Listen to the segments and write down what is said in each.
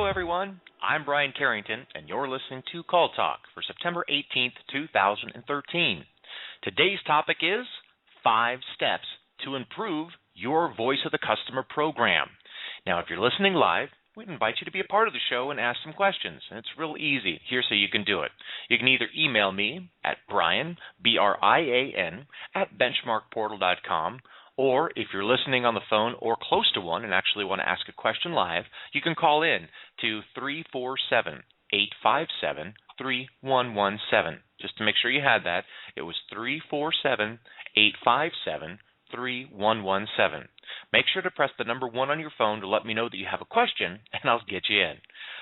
Hello, everyone. I'm Brian Carrington, and you're listening to Call Talk for September 18th, 2013. Today's topic is 5 steps to improve your Voice of the Customer program. Now, if you're listening live, we'd invite you to be a part of the show and ask some questions. And it's real easy. Here's how you can do it. You can either email me at Brian, B-R-I-A-N, at BenchmarkPortal.com, or if you're listening on the phone or close to one and actually want to ask a question live, you can call in to 347-857-3117. Just to make sure you had that, it was 347-857-3117. Make sure to press the number 1 on your phone to let me know that you have a question, and I'll get you in.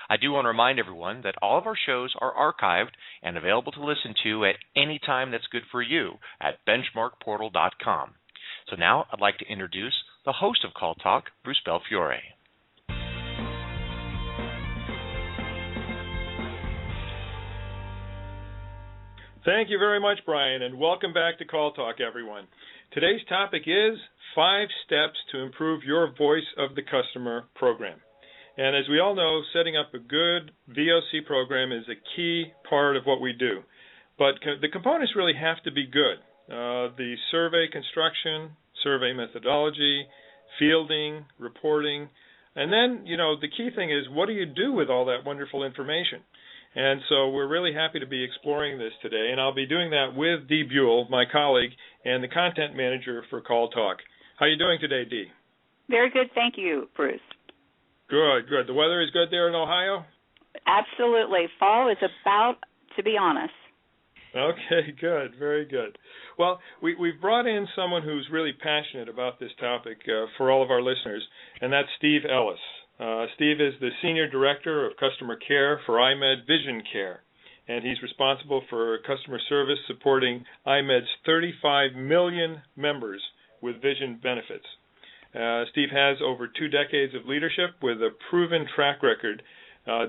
I do want to remind everyone that all of our shows are archived and available to listen to at any time that's good for you at BenchmarkPortal.com. So now I'd like to introduce the host of Call Talk, Bruce Belfiore. Thank you very much, Brian, and welcome back to Call Talk, everyone. Today's topic is 5 steps to improve your Voice of the Customer program. And as we all know, setting up a good VOC program is a key part of what we do. But the components really have to be good. The survey construction, survey methodology, fielding, reporting, and then, the key thing is, what do you do with all that wonderful information? And so we're really happy to be exploring this today, and I'll be doing that with Dee Buell, my colleague, and the content manager for Call Talk. How are you doing today, Dee? Very good, thank you, Bruce. Good. The weather is good there in Ohio? Absolutely. Fall is about to be on us. Okay, good, very good. Well, we've brought in someone who's really passionate about this topic for all of our listeners, and that's Steve Ellis. Steve is the Senior Director of Customer Care for EyeMed Vision Care, and he's responsible for customer service supporting EyeMed's 35 million members with vision benefits. Steve has over 2 decades of leadership with a proven track record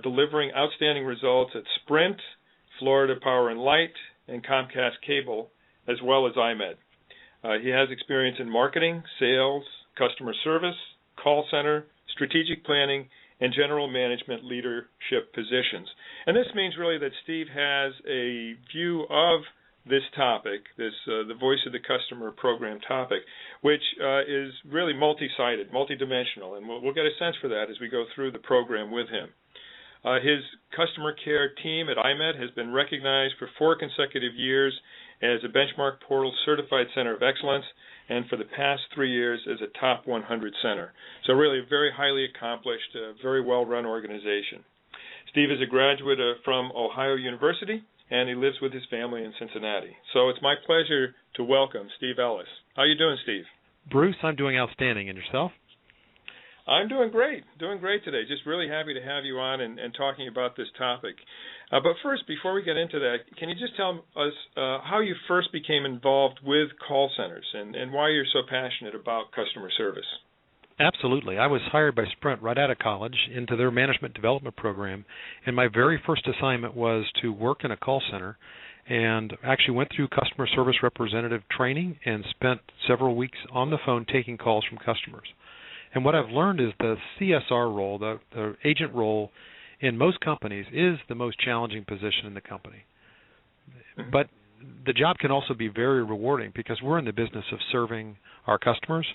delivering outstanding results at Sprint, Florida Power and Light, and Comcast Cable, as well as EyeMed. He has experience in marketing, sales, customer service, call center, strategic planning, and general management leadership positions. And this means really that Steve has a view of this topic, the Voice of the Customer program topic, which is really multi-sided, multidimensional, and we'll get a sense for that as we go through the program with him. His customer care team at EyeMed has been recognized for 4 consecutive years as a BenchmarkPortal Certified Center of Excellence, and for the past 3 years as a Top 100 Center. So really a very highly accomplished, very well-run organization. Steve is a graduate from Ohio University, and he lives with his family in Cincinnati. So it's my pleasure to welcome Steve Ellis. How are you doing, Steve? Bruce, I'm doing outstanding. And yourself? I'm doing great today. Just really happy to have you on and talking about this topic. But first, before we get into that, can you just tell us how you first became involved with call centers and why you're so passionate about customer service? Absolutely. I was hired by Sprint right out of college into their management development program, and my very first assignment was to work in a call center and actually went through customer service representative training and spent several weeks on the phone taking calls from customers. And what I've learned is the CSR role, the agent role in most companies, is the most challenging position in the company. But the job can also be very rewarding because we're in the business of serving our customers.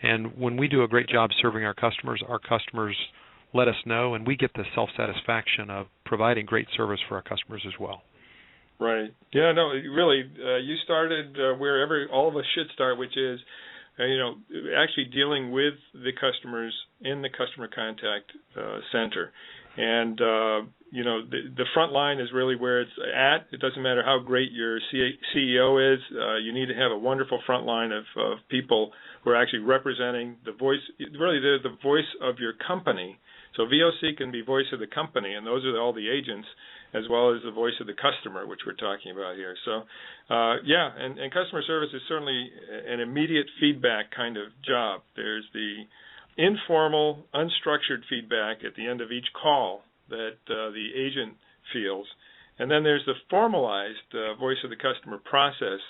And when we do a great job serving our customers let us know, and we get the self-satisfaction of providing great service for our customers as well. Right. Yeah, no, really, you started wherever all of us should start, which is actually dealing with the customers in the customer contact center. And, the front line is really where it's at. It doesn't matter how great your CEO is. You need to have a wonderful front line of people who are actually representing the voice. Really, they're the voice of your company. So VOC can be voice of the company, and those are all the agents, as well as the voice of the customer, which we're talking about here. So, and customer service is certainly an immediate feedback kind of job. There's the informal, unstructured feedback at the end of each call that the agent feels. And then there's the formalized voice of the customer process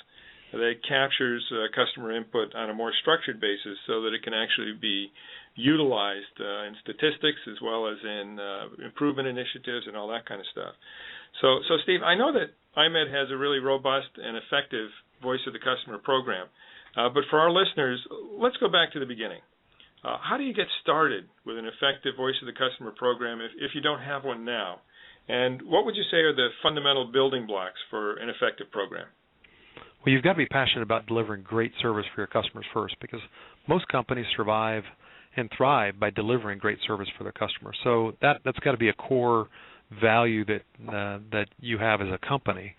that captures customer input on a more structured basis so that it can actually be utilized in statistics as well as in improvement initiatives and all that kind of stuff. So Steve, I know that EyeMed has a really robust and effective voice of the customer program, but for our listeners, let's go back to the beginning. How do you get started with an effective voice of the customer program if you don't have one now? And what would you say are the fundamental building blocks for an effective program? Well, you've got to be passionate about delivering great service for your customers first, because most companies survive and thrive by delivering great service for their customers. So that's got to be a core value that you have as a company.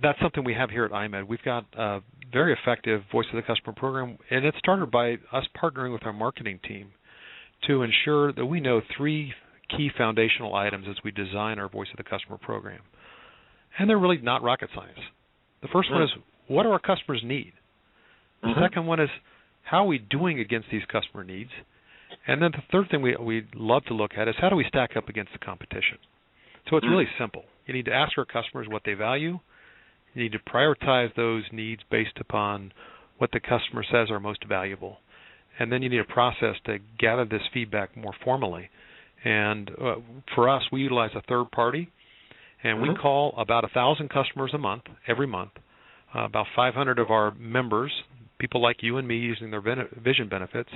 That's something we have here at EyeMed. We've got a very effective voice of the customer program, and it started by us partnering with our marketing team to ensure that we know 3 key foundational items as we design our voice of the customer program. And they're really not rocket science. The first one is, what do our customers need? The second one is, how are we doing against these customer needs? And then the third thing we love to look at is, how do we stack up against the competition? So it's really simple. You need to ask our customers what they value. You need to prioritize those needs based upon what the customer says are most valuable. And then you need a process to gather this feedback more formally. And for us, we utilize a third party, and we call about 1,000 customers a month, every month. About 500 of our members, people like you and me using their vision benefits,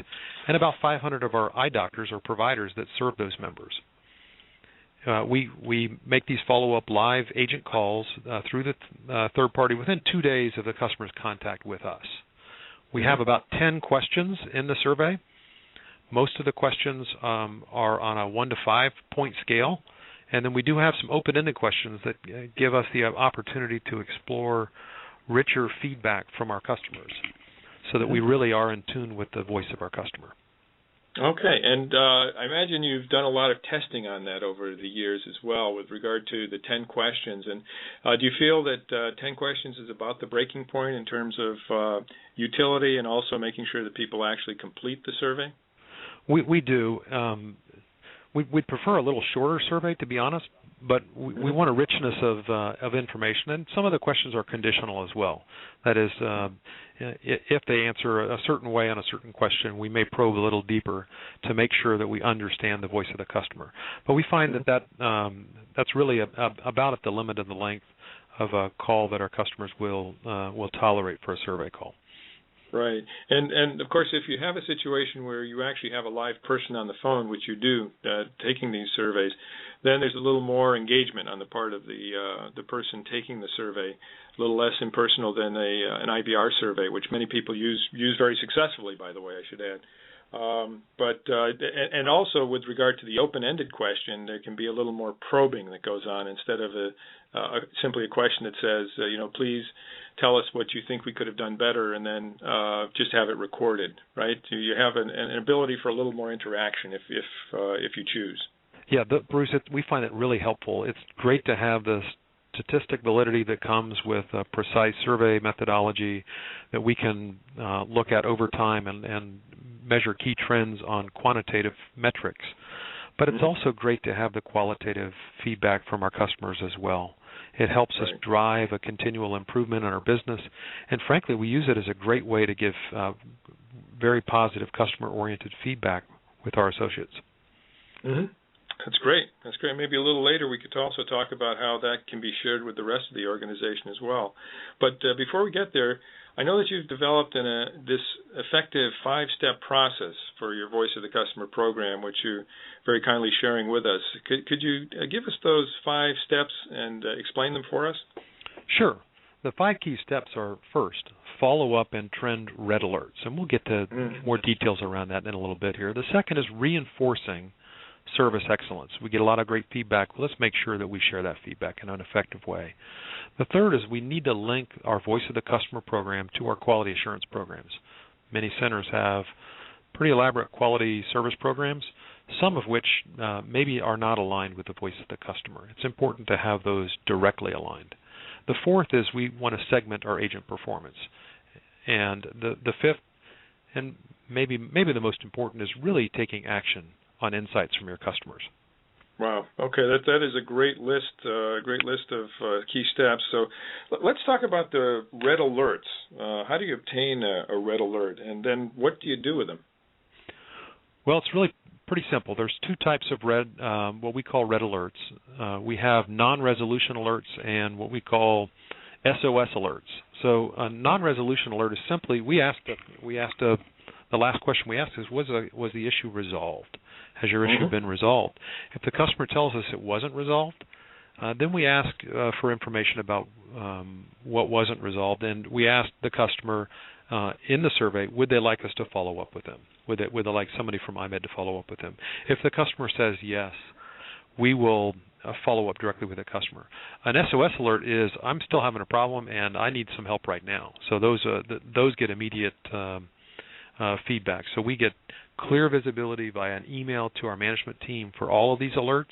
and about 500 of our eye doctors or providers that serve those members. We make these follow-up live agent calls through the third party within 2 days of the customer's contact with us. We have about 10 questions in the survey. Most of the questions are on a 1 to 5 point scale, and then we do have some open-ended questions that give us the opportunity to explore richer feedback from our customers so that we really are in tune with the voice of our customer. Okay, and I imagine you've done a lot of testing on that over the years as well with regard to the 10 questions. And do you feel that 10 questions is about the breaking point in terms of utility and also making sure that people actually complete the survey? We do. We'd prefer a little shorter survey, to be honest, but we want a richness of information, and some of the questions are conditional as well. That is, if they answer a certain way on a certain question, we may probe a little deeper to make sure that we understand the voice of the customer. But we find that's really about at the limit of the length of a call that our customers will tolerate for a survey call. Right. And of course, if you have a situation where you actually have a live person on the phone, which you do, taking these surveys, then there's a little more engagement on the part of the person taking the survey, a little less impersonal than an IVR survey, which many people use very successfully, by the way, I should add. And also with regard to the open-ended question, there can be a little more probing that goes on instead of simply a question that says, please tell us what you think we could have done better, and then just have it recorded, right? You have an ability for a little more interaction if you choose. Yeah, Bruce, we find it really helpful. It's great to have the statistic validity that comes with a precise survey methodology that we can look at over time and measure key trends on quantitative metrics. But it's also great to have the qualitative feedback from our customers as well. It helps us drive a continual improvement in our business, and frankly, we use it as a great way to give very positive customer-oriented feedback with our associates. That's great. That's great. Maybe a little later we could also talk about how that can be shared with the rest of the organization as well. But before we get there, I know that you've developed this effective 5-step process for your Voice of the Customer program, which you're very kindly sharing with us. Could you give us those 5 steps and explain them for us? Sure. The 5 key steps are, first, follow up and trend red alerts, and we'll get to more details around that in a little bit here. The second is reinforcing service excellence. We get a lot of great feedback. Let's make sure that we share that feedback in an effective way. The third is we need to link our Voice of the Customer program to our quality assurance programs. Many centers have pretty elaborate quality service programs, some of which maybe are not aligned with the Voice of the Customer. It's important to have those directly aligned. The fourth is we want to segment our agent performance. And the fifth, and maybe the most important, is really taking action on insights from your customers. Wow. Okay, that is a great list of key steps. So let's talk about the red alerts. How do you obtain a red alert, and then what do you do with them? Well, it's really pretty simple. There's two types of what we call red alerts. We have non-resolution alerts and what we call SOS alerts. So a non-resolution alert is simply the last question we asked is, was the issue resolved? Has your issue been resolved? If the customer tells us it wasn't resolved, then we ask for information about what wasn't resolved, and we ask the customer in the survey, would they like us to follow up with them? Would they like somebody from EyeMed to follow up with them? If the customer says yes, we will follow up directly with the customer. An SOS alert is, I'm still having a problem and I need some help right now. So those get immediate feedback. So we get clear visibility via an email to our management team for all of these alerts,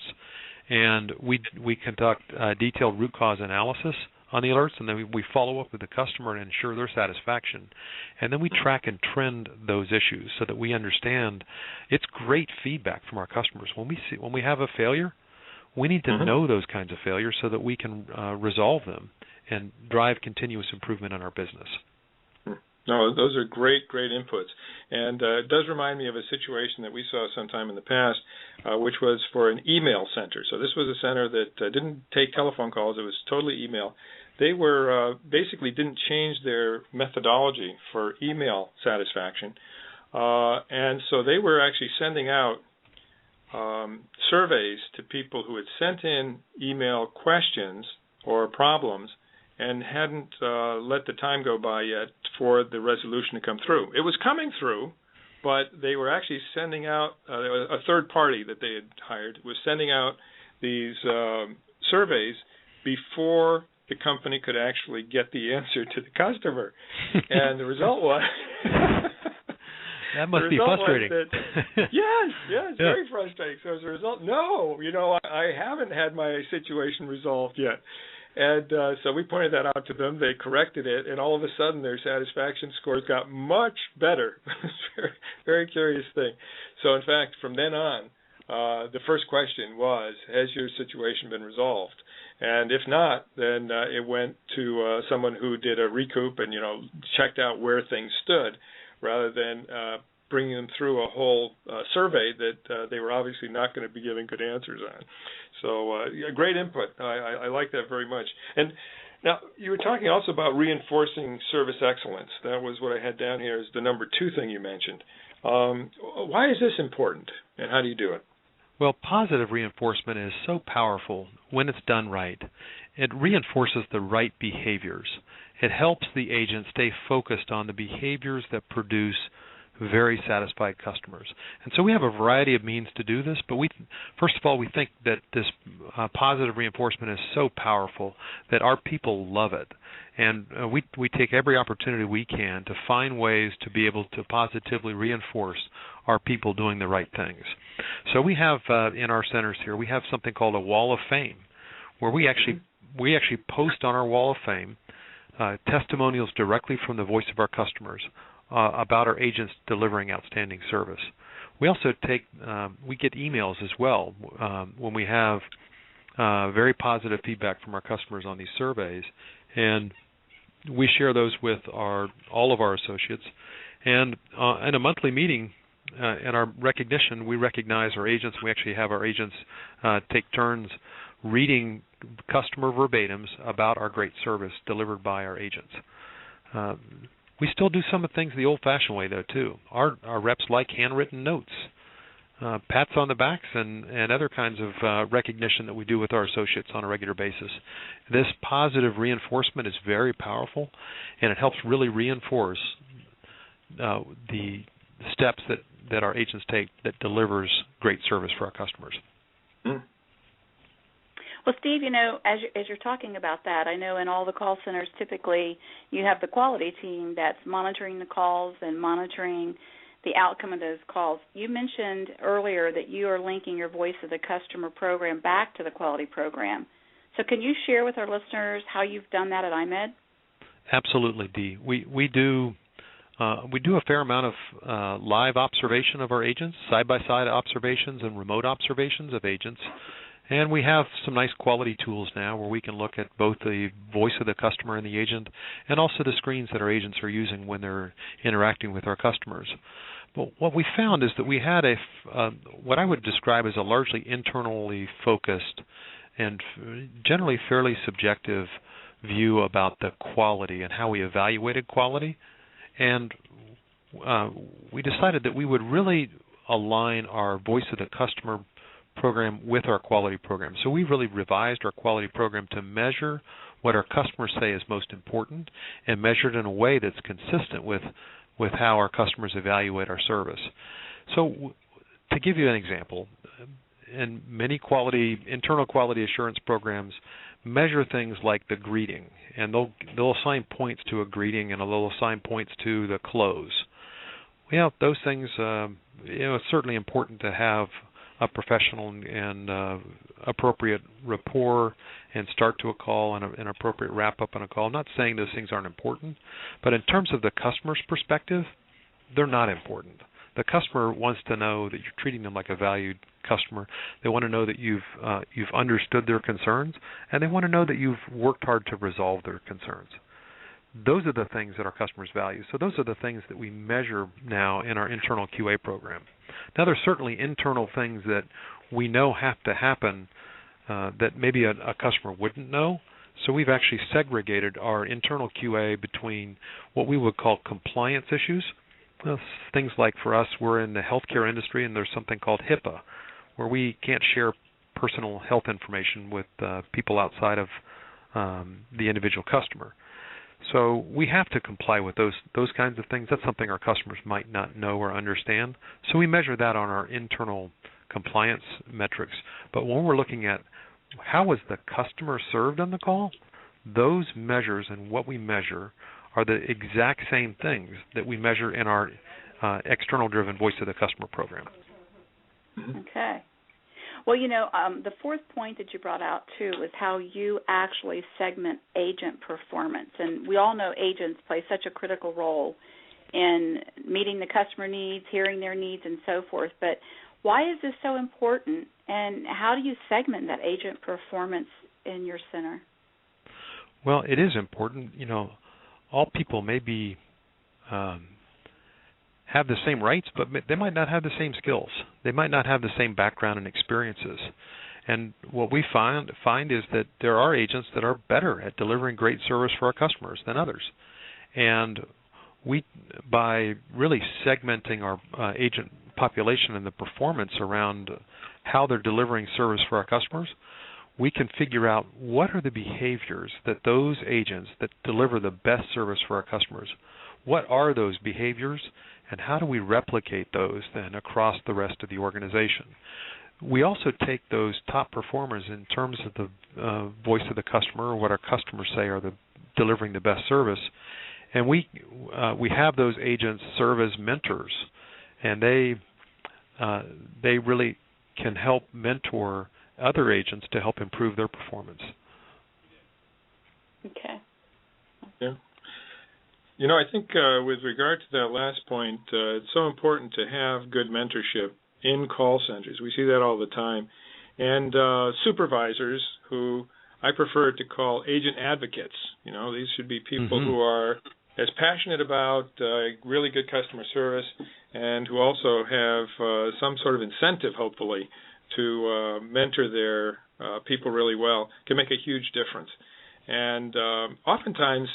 and we conduct detailed root cause analysis on the alerts, and then we follow up with the customer and ensure their satisfaction. And then we track and trend those issues so that we understand. It's great feedback from our customers. When we have a failure, we need to know those kinds of failures so that we can resolve them and drive continuous improvement in our business. No, those are great inputs. And it does remind me of a situation that we saw sometime in the past, which was for an email center. So this was a center that didn't take telephone calls. It was totally email. They were basically didn't change their methodology for email satisfaction. And so they were actually sending out surveys to people who had sent in email questions or problems and hadn't let the time go by yet for the resolution to come through. It was coming through, but they were actually sending out, a third party that they had hired was sending out these surveys before the company could actually get the answer to the customer. And the result was... That must be frustrating. Yes, very frustrating. So as a result, I haven't had my situation resolved yet. And so we pointed that out to them. They corrected it, and all of a sudden their satisfaction scores got much better. very, very curious thing. So in fact, from then on, the first question was, has your situation been resolved? And if not, then it went to someone who did a recoup and, checked out where things stood, rather than bringing them through a whole survey that they were obviously not going to be giving good answers on. So great input. I like that very much. And now you were talking also about reinforcing service excellence. That was what I had down here as the number 2 thing you mentioned. Why is this important, and how do you do it? Well, positive reinforcement is so powerful when it's done right. It reinforces the right behaviors. It helps the agent stay focused on the behaviors that produce very satisfied customers. And so we have a variety of means to do this, but first of all, we think that this positive reinforcement is so powerful that our people love it. And we take every opportunity we can to find ways to be able to positively reinforce our people doing the right things. So we have in our centers here, we have something called a Wall of Fame, where we actually post on our Wall of Fame testimonials directly from the voice of our customers about our agents delivering outstanding service. We also we get emails as well when we have very positive feedback from our customers on these surveys, and we share those with all of our associates. And in a monthly meeting, in our recognition, we recognize our agents. We actually have our agents take turns reading customer verbatims about our great service delivered by our agents. We still do some of the things the old-fashioned way, though, too. Our reps like handwritten notes, pats on the backs, and other kinds of recognition that we do with our associates on a regular basis. This positive reinforcement is very powerful, and it helps really reinforce the steps that our agents take that delivers great service for our customers. Well, Steve, as you're talking about that, I know in all the call centers typically you have the quality team that's monitoring the calls and monitoring the outcome of those calls. You mentioned earlier that you are linking your Voice of the Customer program back to the quality program. So can you share with our listeners how you've done that at EyeMed? Absolutely, Dee. We do We do a fair amount of live observation of our agents, side-by-side observations and remote observations of agents. And we have some nice quality tools now where we can look at both the voice of the customer and the agent, and also the screens that our agents are using when they're interacting with our customers. But what we found is that we had what I would describe as a largely internally focused and generally fairly subjective view about the quality and how we evaluated quality. And we decided that we would really align our voice of the customer program with our quality program. So we really revised our quality program to measure what our customers say is most important and measure it in a way that's consistent with how our customers evaluate our service. So to give you an example, and many internal quality assurance programs measure things like the greeting, and they'll assign points to a greeting and they'll assign points to the close. Well, those things, it's certainly important to have a professional and appropriate rapport and start to a call and an appropriate wrap-up on a call. I'm not saying those things aren't important, but in terms of the customer's perspective, they're not important. The customer wants to know that you're treating them like a valued customer. They want to know that you've understood their concerns, and they want to know that you've worked hard to resolve their concerns. Those are the things that our customers value. So those are the things that we measure now in our internal QA program. Now, there's certainly internal things that we know have to happen that maybe a customer wouldn't know. So we've actually segregated our internal QA between what we would call compliance issues. Well, things like, for us, we're in the healthcare industry, and there's something called HIPAA, where we can't share personal health information with people outside of the individual customer. So we have to comply with those kinds of things. That's something our customers might not know or understand. So we measure that on our internal compliance metrics. But when we're looking at how was the customer served on the call, those measures and what we measure are the exact same things that we measure in our external-driven voice of the customer program. Okay. Well, the fourth point that you brought out, too, is how you actually segment agent performance. And we all know agents play such a critical role in meeting the customer needs, hearing their needs, and so forth. But why is this so important, and how do you segment that agent performance in your center? Well, it is important. All people may be have the same rights, but they might not have the same skills. They might not have the same background and experiences. And what we find is that there are agents that are better at delivering great service for our customers than others. And we, by really segmenting our agent population and the performance around how they're delivering service for our customers, we can figure out what are the behaviors that those agents that deliver the best service for our customers, what are those behaviors, and how do we replicate those then across the rest of the organization. We also take those top performers in terms of the voice of the customer, or what our customers say are delivering the best service, and we have those agents serve as mentors, and they really can help mentor other agents to help improve their performance. Okay. Yeah. I think with regard to that last point, it's so important to have good mentorship in call centers. We see that all the time. And supervisors, who I prefer to call agent advocates. These should be people who are as passionate about really good customer service, and who also have some sort of incentive, hopefully, to mentor their people really well, can make a huge difference. And oftentimes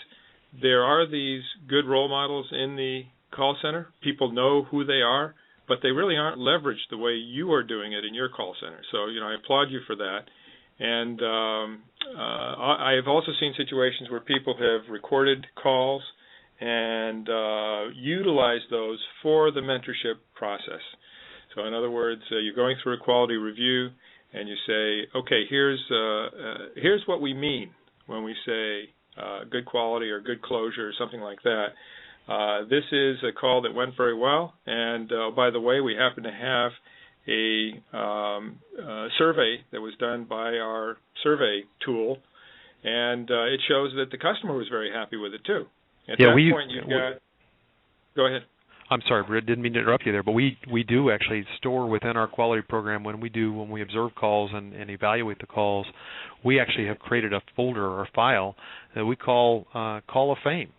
there are these good role models in the call center. People know who they are, but they really aren't leveraged the way you are doing it in your call center. So, I applaud you for that. And I have also seen situations where people have recorded calls and utilized those for the mentorship process. So, in other words, you're going through a quality review, and you say, okay, here's what we mean when we say good quality or good closure or something like that. This is a call that went very well, and by the way, we happen to have a survey that was done by our survey tool, and it shows that the customer was very happy with it too. At that point, you've got. Go ahead. I'm sorry, Britt, didn't mean to interrupt you there, but we do actually store within our quality program when we observe calls and evaluate the calls, we actually have created a folder or file that we call Call of Fame.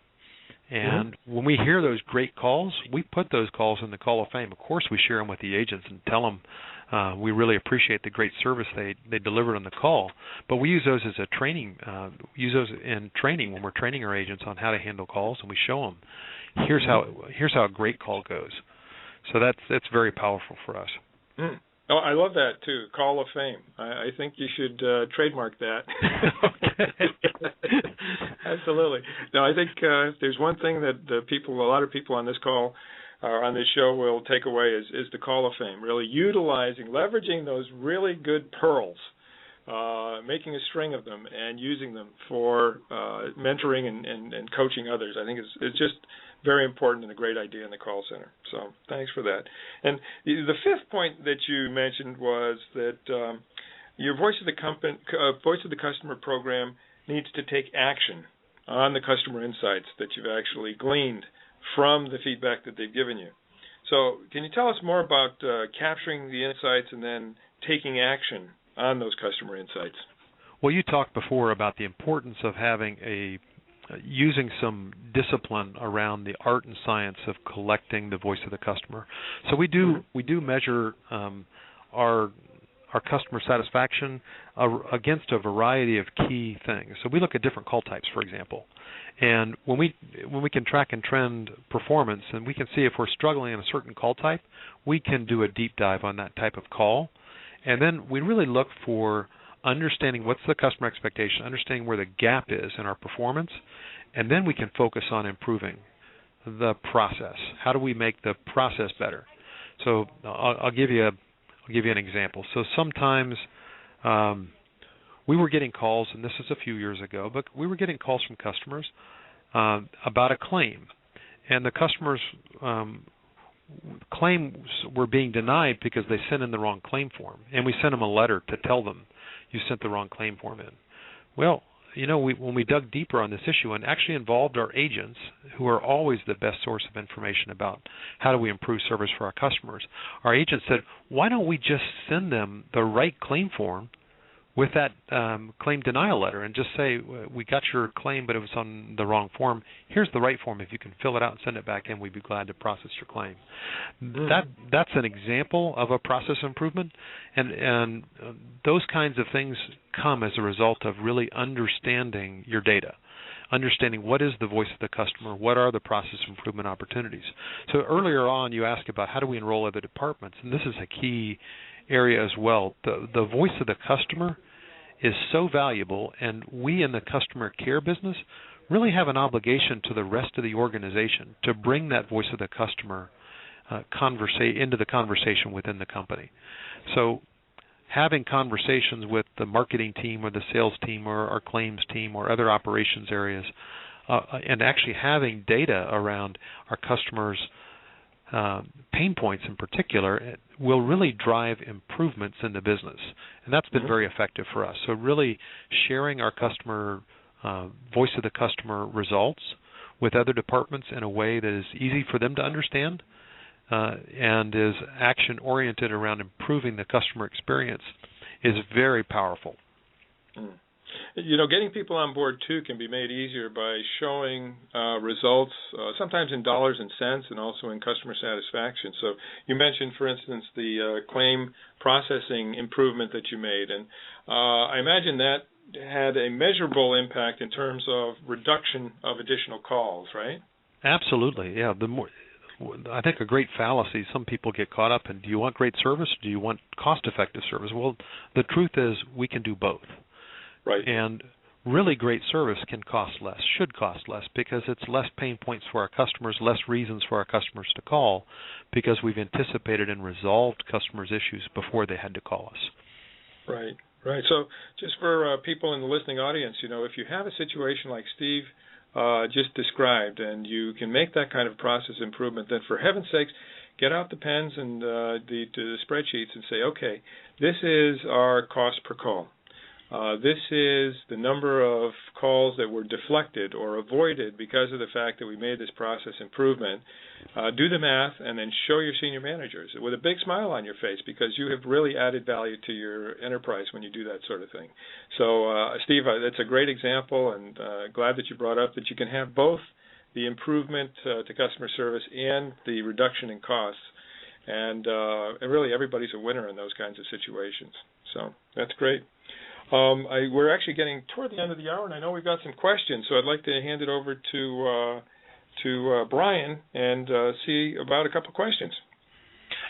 And when we hear those great calls, we put those calls in the Call of Fame. Of course, we share them with the agents and tell them we really appreciate the great service they delivered on the call. But we use those as a training, in training when we're training our agents on how to handle calls, and we show them here's how a great call goes. So that's very powerful for us. Oh, I love that too. Call of Fame. I think you should trademark that. Absolutely. No, I think if there's one thing that a lot of people on this call or on this show will take away is the Call of Fame. Really leveraging those really good pearls, making a string of them and using them for mentoring and coaching others. I think it's just very important and a great idea in the call center. So thanks for that. And the fifth point that you mentioned was that your Voice of the Customer program needs to take action on the customer insights that you've actually gleaned from the feedback that they've given you. So can you tell us more about capturing the insights and then taking action on those customer insights? Well, you talked before about the importance of having using some discipline around the art and science of collecting the voice of the customer. So we do measure our customer satisfaction against a variety of key things. So we look at different call types, for example, and when we can track and trend performance, and we can see if we're struggling in a certain call type, we can do a deep dive on that type of call, and then we really look for understanding what's the customer expectation, understanding where the gap is in our performance, and then we can focus on improving the process. How do we make the process better? So I'll give you an example. So sometimes we were getting calls, and this is a few years ago, but we were getting calls from customers about a claim, and the customers' claims were being denied because they sent in the wrong claim form, and we sent them a letter to tell them you sent the wrong claim form in. Well, when we dug deeper on this issue and actually involved our agents, who are always the best source of information about how do we improve service for our customers, our agents said, why don't we just send them the right claim form with that claim denial letter and just say, we got your claim, but it was on the wrong form. Here's the right form. If you can fill it out and send it back in, we'd be glad to process your claim. That's an example of a process improvement, and those kinds of things come as a result of really understanding your data, understanding what is the voice of the customer, what are the process improvement opportunities. So earlier on you asked about how do we enroll other departments, and this is a key area as well. The voice of the customer is so valuable, and we in the customer care business really have an obligation to the rest of the organization to bring that voice of the customer into the conversation within the company. So having conversations with the marketing team or the sales team or our claims team or other operations areas, and actually having data around our customers' pain points in particular will really drive improvements in the business, and that's been very effective for us. So really sharing our customer voice of the customer results with other departments in a way that is easy for them to understand and is action oriented around improving the customer experience is very powerful. Getting people on board, too, can be made easier by showing results, sometimes in dollars and cents and also in customer satisfaction. So you mentioned, for instance, the claim processing improvement that you made, and I imagine that had a measurable impact in terms of reduction of additional calls, right? Absolutely, yeah. I think a great fallacy, some people get caught up in, do you want great service or do you want cost-effective service? Well, the truth is we can do both. Right. And really great service can cost less, should cost less, because it's less pain points for our customers, less reasons for our customers to call, because we've anticipated and resolved customers' issues before they had to call us. Right, right. So just for people in the listening audience, if you have a situation like Steve just described and you can make that kind of process improvement, then for heaven's sakes, get out the pens and the spreadsheets and say, okay, this is our cost per call. This is the number of calls that were deflected or avoided because of the fact that we made this process improvement. Do the math and then show your senior managers with a big smile on your face, because you have really added value to your enterprise when you do that sort of thing. So, Steve, that's a great example, and glad that you brought up that you can have both the improvement to customer service and the reduction in costs. And really everybody's a winner in those kinds of situations. So that's great. We're actually getting toward the end of the hour, and I know we've got some questions, so I'd like to hand it over to Brian and see about a couple questions.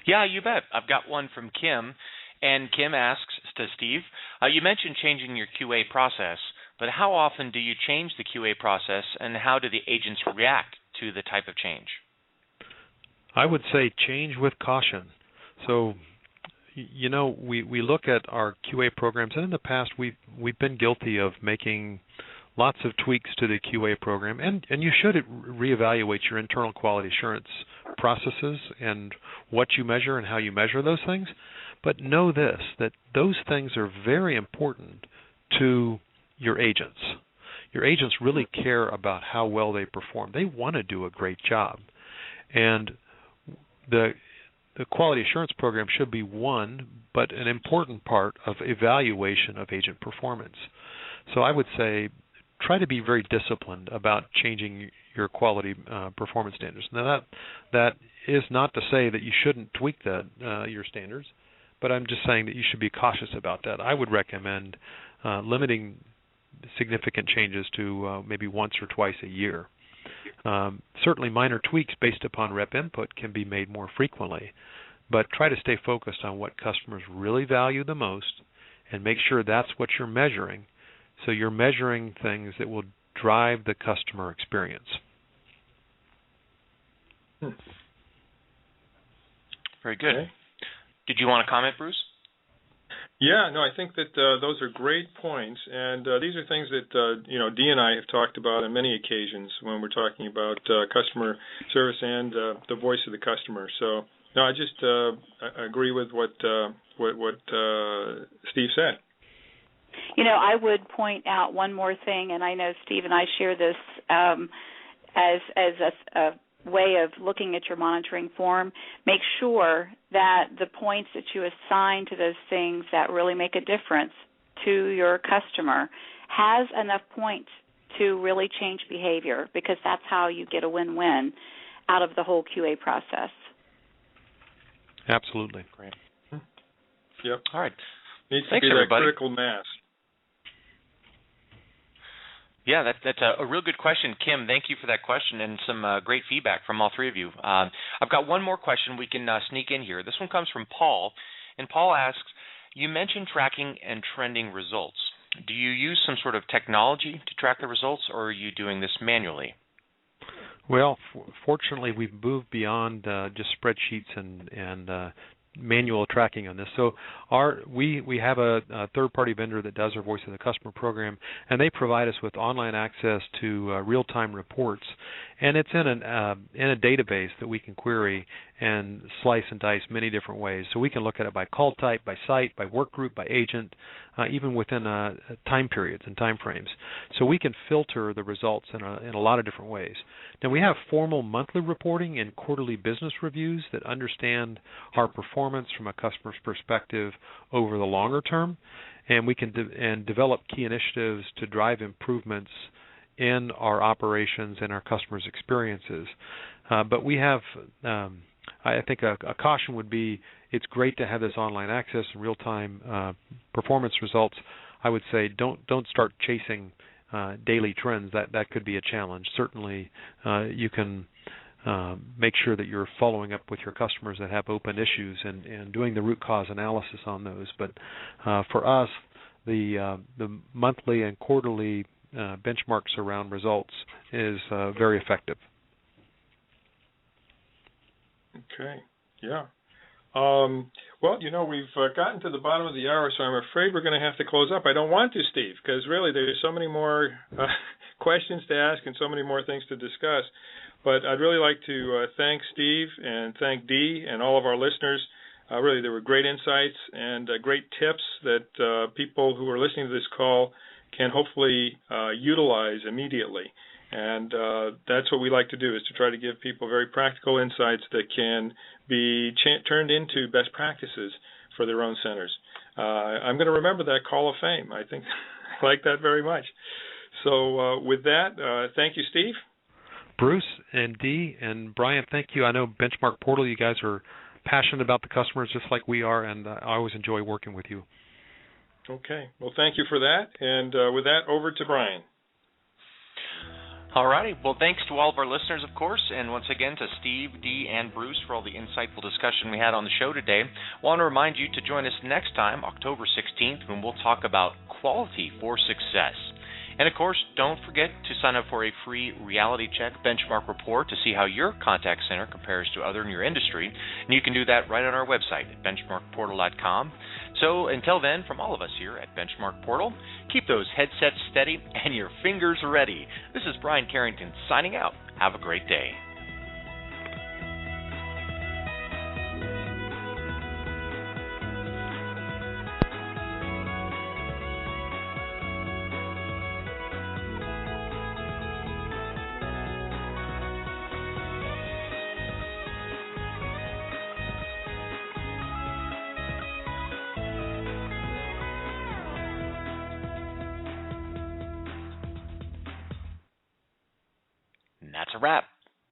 Yeah, you bet. I've got one from Kim, and Kim asks to Steve, you mentioned changing your QA process, but how often do you change the QA process, and how do the agents react to the type of change? I would say change with caution. So, we look at our QA programs, and in the past we've been guilty of making lots of tweaks to the QA program, and you should reevaluate your internal quality assurance processes and what you measure and how you measure those things. But know this, that those things are very important to your agents. Your agents really care about how well they perform. They want to do a great job. And the quality assurance program should be one, but an important part of evaluation of agent performance. So I would say try to be very disciplined about changing your quality performance standards. Now that is not to say that you shouldn't tweak your standards, but I'm just saying that you should be cautious about that. I would recommend limiting significant changes to maybe once or twice a year. Certainly minor tweaks based upon rep input can be made more frequently, but try to stay focused on what customers really value the most and make sure that's what you're measuring. So you're measuring things that will drive the customer experience. Very good. Okay. Did you want to comment, Bruce? Yeah, no, I think that those are great points, and these are things that Dee and I have talked about on many occasions when we're talking about customer service and the voice of the customer. So, no, I just agree with what Steve said. I would point out one more thing, and I know Steve and I share this as a way of looking at your monitoring form. Make sure that the points that you assign to those things that really make a difference to your customer has enough points to really change behavior, because that's how you get a win-win out of the whole QA process. Absolutely. Great. Yep. All right. Needs Thanks, to be everybody. That critical mass. Yeah, that's a real good question, Kim. Thank you for that question and some great feedback from all three of you. I've got one more question we can sneak in here. This one comes from Paul, and Paul asks, you mentioned tracking and trending results. Do you use some sort of technology to track the results, or are you doing this manually? Well, fortunately, we've moved beyond just spreadsheets and manual tracking on this. So we have a third-party vendor that does our Voice of the Customer program, and they provide us with online access to real-time reports, and it's in a database that we can query and slice and dice many different ways. So we can look at it by call type, by site, by work group, by agent, even within time periods and time frames. So we can filter the results in a lot of different ways. Now, we have formal monthly reporting and quarterly business reviews that understand our performance from a customer's perspective over the longer term, and we can develop key initiatives to drive improvements in our operations and our customers' experiences. But we have, I think a caution would be, it's great to have this online access and real-time performance results. I would say don't start chasing daily trends. That could be a challenge. Certainly, you can make sure that you're following up with your customers that have open issues and doing the root cause analysis on those. But for us, the monthly and quarterly benchmarks around results is very effective. Okay. Yeah. Well, we've gotten to the bottom of the hour, so I'm afraid we're going to have to close up. I don't want to, Steve, because really there's so many more questions to ask and so many more things to discuss. But I'd really like to thank Steve and thank Dee and all of our listeners Really, there were great insights and great tips that people who are listening to this call can hopefully utilize immediately. And that's what we like to do, is to try to give people very practical insights that can be turned into best practices for their own centers. I'm going to remember that call of fame. I think I like that very much. So with that, thank you, Steve. Bruce and Dee and Brian, thank you. I know BenchmarkPortal, you guys are passionate about the customers just like we are, and I always enjoy working with you. Okay. Well, thank you for that. And with that, over to Brian. All righty. Well, thanks to all of our listeners, of course, and once again to Steve, Dee, and Bruce for all the insightful discussion we had on the show today. I want to remind you to join us next time, October 16th, when we'll talk about quality for success. And, of course, don't forget to sign up for a free reality check benchmark report to see how your contact center compares to other in your industry. And you can do that right on our website at benchmarkportal.com. So until then, from all of us here at Benchmark Portal, keep those headsets steady and your fingers ready. This is Brian Carrington signing out. Have a great day. And that's a wrap.